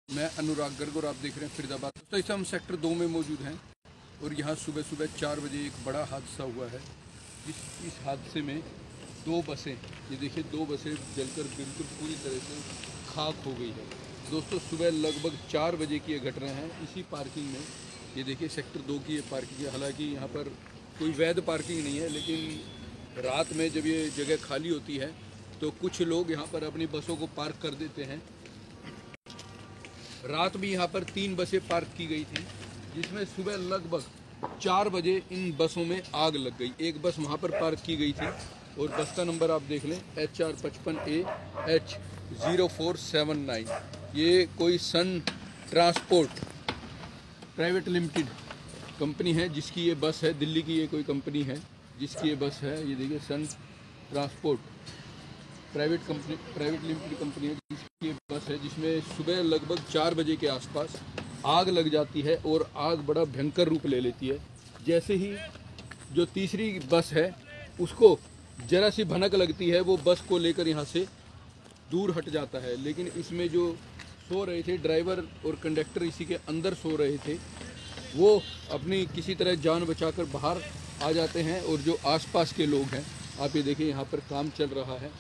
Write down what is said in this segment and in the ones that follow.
मैं अनुराग गर्ग और आप देख रहे हैं फरीदाबाद। तो इस हम सेक्टर 2 में मौजूद हैं और यहाँ सुबह सुबह 4 बजे एक बड़ा हादसा हुआ है। इस हादसे में 2 बसें, ये देखिए 2 बसें जलकर बिल्कुल पूरी तरह से खाक हो गई है। दोस्तों सुबह लगभग 4 बजे की ये घटना है। इसी पार्किंग में, ये देखिए सेक्टर 2 की ये पार्किंग है। हालांकि यहाँ पर कोई वैध पार्किंग नहीं है, लेकिन रात में जब ये जगह खाली होती है तो कुछ लोग यहाँ पर अपनी बसों को पार्क कर देते हैं। रात भी यहाँ पर 3 बसें पार्क की गई थी, जिसमें सुबह लगभग 4 बजे इन बसों में आग लग गई। एक बस वहाँ पर पार्क की गई थी और बस का नंबर आप देख लें HR55AH0479। ये कोई सन ट्रांसपोर्ट प्राइवेट लिमिटेड कंपनी है जिसकी ये बस है। दिल्ली की ये कोई कंपनी है जिसकी ये बस है। ये देखिए सन ट्रांसपोर्ट प्राइवेट लिमिटेड कंपनी है जिसकी ये बस है, जिसमें सुबह लगभग 4 बजे के आसपास आग लग जाती है और आग बड़ा भयंकर रूप ले लेती है। जैसे ही जो तीसरी बस है उसको जरा सी भनक लगती है, वो बस को लेकर यहाँ से दूर हट जाता है। लेकिन इसमें जो सो रहे थे ड्राइवर और कंडक्टर, इसी के अंदर सो रहे थे, वो अपनी किसी तरह जान बचाकर बाहर आ जाते हैं। और जो आसपास के लोग हैं, आप ये देखिए यहाँ पर काम चल रहा है,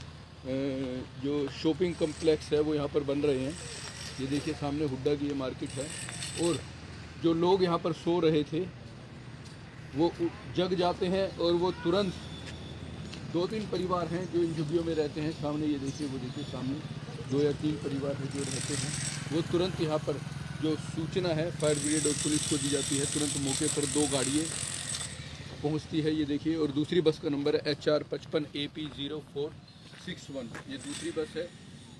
जो शॉपिंग कम्प्लेक्स है वो यहाँ पर बन रहे हैं। ये देखिए सामने हुड्डा की ये मार्केट है और जो लोग यहाँ पर सो रहे थे वो जग जाते हैं और वो तुरंत 2-3 परिवार हैं जो इन झुग्गियों में रहते हैं। सामने ये देखिए, वो देखिए सामने 2 या 3 परिवार हैं जो रहते हैं। वो तुरंत यहाँ पर जो सूचना है फायर ब्रिगेड और पुलिस को दी जाती है, तुरंत मौके पर 2 गाड़ियाँ पहुँचती है। ये देखिए, और दूसरी बस का नंबर है HR55AP0461। ये दूसरी बस है।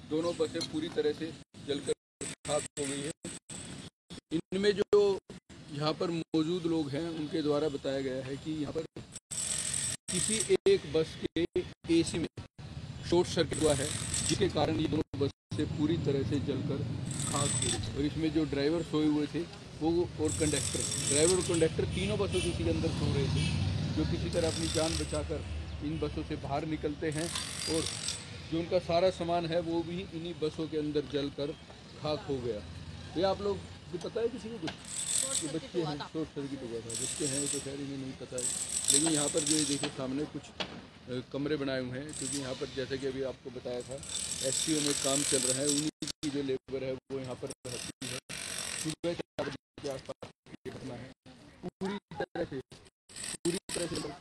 दोनों बसें पूरी तरह से जलकर खाक हो गई है। इनमें जो यहाँ पर मौजूद लोग हैं उनके द्वारा बताया गया है कि यहाँ पर किसी एक बस के AC में शॉर्ट सर्किट हुआ है, जिसके कारण ये दोनों बसें पूरी तरह से जलकर खाक हो गई। और इसमें जो ड्राइवर सोए हुए थे वो और ड्राइवर और कंडक्टर तीनों बसों के इसी के अंदर सो रहे थे, जो किसी तरह अपनी जान बचाकर इन बसों से बाहर निकलते हैं। और जो उनका सारा सामान है वो भी इन्हीं बसों के अंदर जलकर खाक हो गया। ये आप लोग भी पता है किसी को कुछ कि बच्चे हैं शॉर्ट सर्किट हुआ था, बच्चे हैं तो खैर इन्हें नहीं पता है। लेकिन यहाँ पर जो ये देखिए सामने कुछ कमरे बनाए हुए हैं, क्योंकि यहाँ पर जैसे कि अभी आपको बताया था STO में काम चल रहा है। उन्हीं की जो लेबर है वो यहाँ पर रहती है। सुबह 4 बजे के आसपास घटना है। पूरी तरह से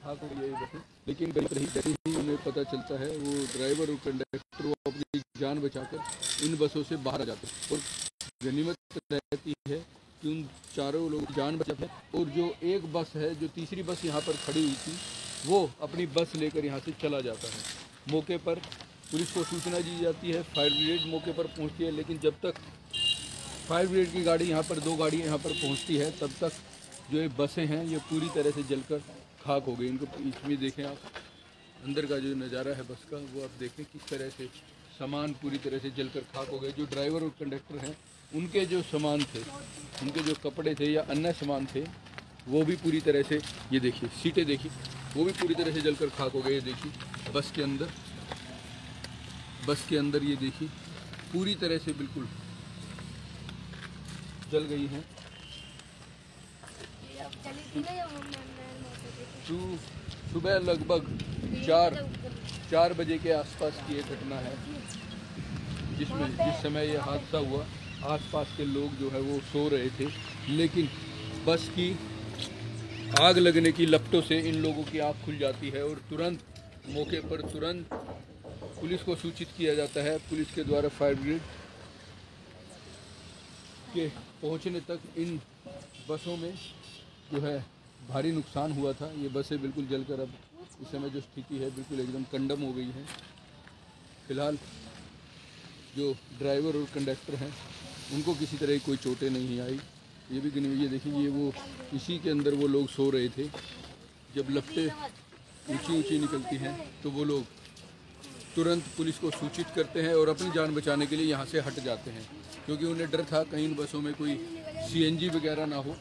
खाक हो गई है बसें। लेकिन जैसे ही उन्हें पता चलता है वो ड्राइवर और कंडक्टर वो अपनी जान बचाकर इन बसों से बाहर आ जाते हैं। और गनीमत रहती है कि उन चारों लोग जान बचाते हैं। और जो एक बस है, जो तीसरी बस यहाँ पर खड़ी हुई थी, वो अपनी बस लेकर यहाँ से चला जाता है। मौके पर पुलिस को सूचना दी जाती है, फायर ब्रिगेड मौके पर पहुँचती है। लेकिन जब तक फायर ब्रिगेड की गाड़ी यहाँ पर 2 गाड़ियाँ यहाँ पर पहुँचती है, तब तक जो ये बसें हैं ये पूरी तरह से जलकर खाक हो गई। इनको इसमें देखें आप, अंदर का जो नज़ारा है बस का वो आप देखें किस तरह से सामान पूरी तरह से जलकर खाक हो गए। जो ड्राइवर और कंडक्टर हैं उनके जो सामान थे, उनके जो कपड़े थे या अन्य सामान थे, वो भी पूरी तरह से, ये देखिए सीटें देखिए, वो भी पूरी तरह से जलकर खाक हो गए। ये देखिए बस के अंदर ये देखिए पूरी तरह से बिल्कुल जल गई हैं। सुबह लगभग 4 बजे के आसपास की ये घटना है, जिस समय ये हादसा हुआ आसपास के लोग जो है वो सो रहे थे। लेकिन बस की आग लगने की लपटों से इन लोगों की आँख खुल जाती है और तुरंत मौके पर पुलिस को सूचित किया जाता है। पुलिस के द्वारा फायर ब्रिगेड के पहुंचने तक इन बसों में जो है भारी नुकसान हुआ था। ये बसें बिल्कुल जलकर अब इस समय जो स्थिति है बिल्कुल एकदम कंडम हो गई है। फिलहाल जो ड्राइवर और कंडक्टर हैं उनको किसी तरह की कोई चोटें नहीं आई। ये भी ये देखिए, ये वो इसी के अंदर वो लोग सो रहे थे। जब लपटें ऊंची निकलती हैं तो वो लोग तुरंत पुलिस को सूचित करते हैं और अपनी जान बचाने के लिए यहाँ से हट जाते हैं, क्योंकि उन्हें डर था कहीं इन बसों में कोई CNG वगैरह ना हो,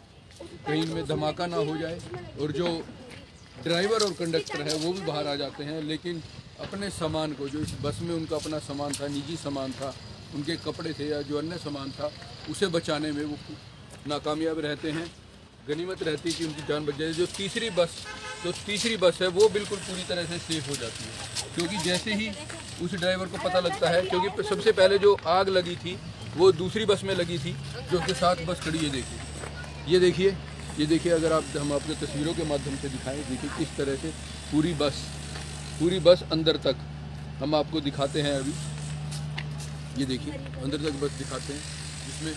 कहीं इनमें धमाका ना हो जाए। और जो ड्राइवर और कंडक्टर है वो भी बाहर आ जाते हैं, लेकिन अपने सामान को, जो इस बस में उनका अपना सामान था, निजी सामान था, उनके कपड़े थे या जो अन्य सामान था उसे बचाने में वो नाकामयाब रहते हैं। गनीमत रहती है कि उनकी जान बच जाए। जो तीसरी बस है वो बिल्कुल पूरी तरह से सेफ हो जाती है, क्योंकि जैसे ही उस ड्राइवर को पता लगता है, क्योंकि सबसे पहले जो आग लगी थी वो दूसरी बस में लगी थी जो उसके साथ बस खड़ी है। ये देखिए अगर हम आपको तस्वीरों के माध्यम से दिखाएं, देखिए किस तरह से पूरी बस अंदर तक हम आपको दिखाते हैं। अभी ये देखिए अंदर तक बस दिखाते हैं, जिसमें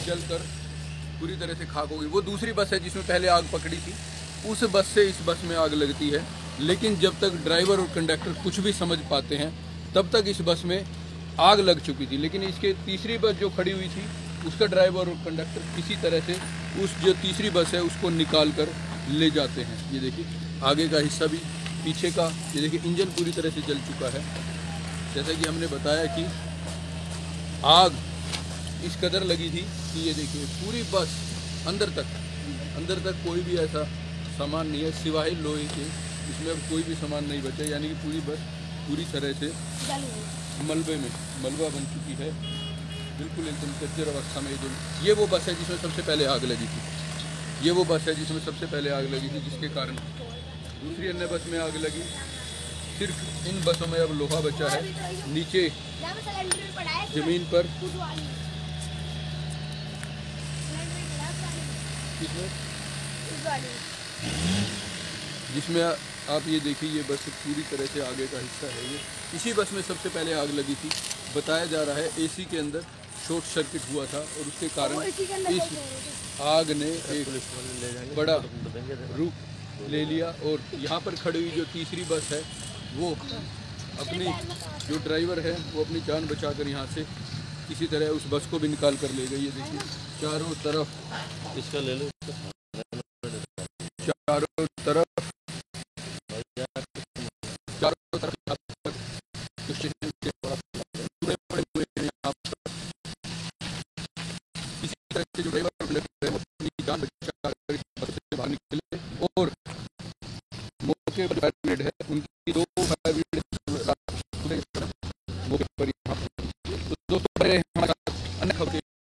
जलकर पूरी तरह से खाक हो गई। वो दूसरी बस है जिसमें पहले आग पकड़ी थी, उस बस से इस बस में आग लगती है। लेकिन जब तक ड्राइवर और कंडक्टर कुछ भी समझ पाते हैं तब तक इस बस में आग लग चुकी थी। लेकिन इसके तीसरी बस जो खड़ी हुई थी उसका ड्राइवर और कंडक्टर किसी तरह से उस जो तीसरी बस है उसको निकाल कर ले जाते हैं। ये देखिए आगे का हिस्सा भी, पीछे का ये देखिए इंजन पूरी तरह से जल चुका है। जैसा कि हमने बताया कि आग इस कदर लगी थी कि ये देखिए पूरी बस अंदर तक कोई भी ऐसा सामान नहीं है सिवाय लोहे के, इसमें अब कोई भी सामान नहीं बचा। यानी कि पूरी बस पूरी तरह से मलबा बन चुकी है, बिल्कुल एकदम जर्जर अवस्था में। ये वो बस है जिसमें सबसे पहले आग लगी थी, जिसके कारण दूसरी अन्य बस में आग लगी। सिर्फ इन बसों में अब लोहा बचा है, नीचे जमीन पर जिसमें आप ये देखिए ये बस पूरी तरह से आगे का हिस्सा है। ये इसी बस में सबसे पहले आग लगी थी। बताया जा रहा है एसी के अंदर शॉर्ट सर्किट हुआ था और उसके कारण इस आग ने एक बड़ा रूप ले लिया। और यहाँ पर खड़ी हुई जो तीसरी बस है वो अपनी जो ड्राइवर है वो अपनी जान बचाकर यहाँ से किसी तरह उस बस को भी निकाल कर ले गई। ये देखिए चारों तरफ इसका ले लो, चारों तरफ इसी तरह से जो ड्राइवर अपनी जान बचाकर बस से बाहर निकले और मौके पर है उनकी 2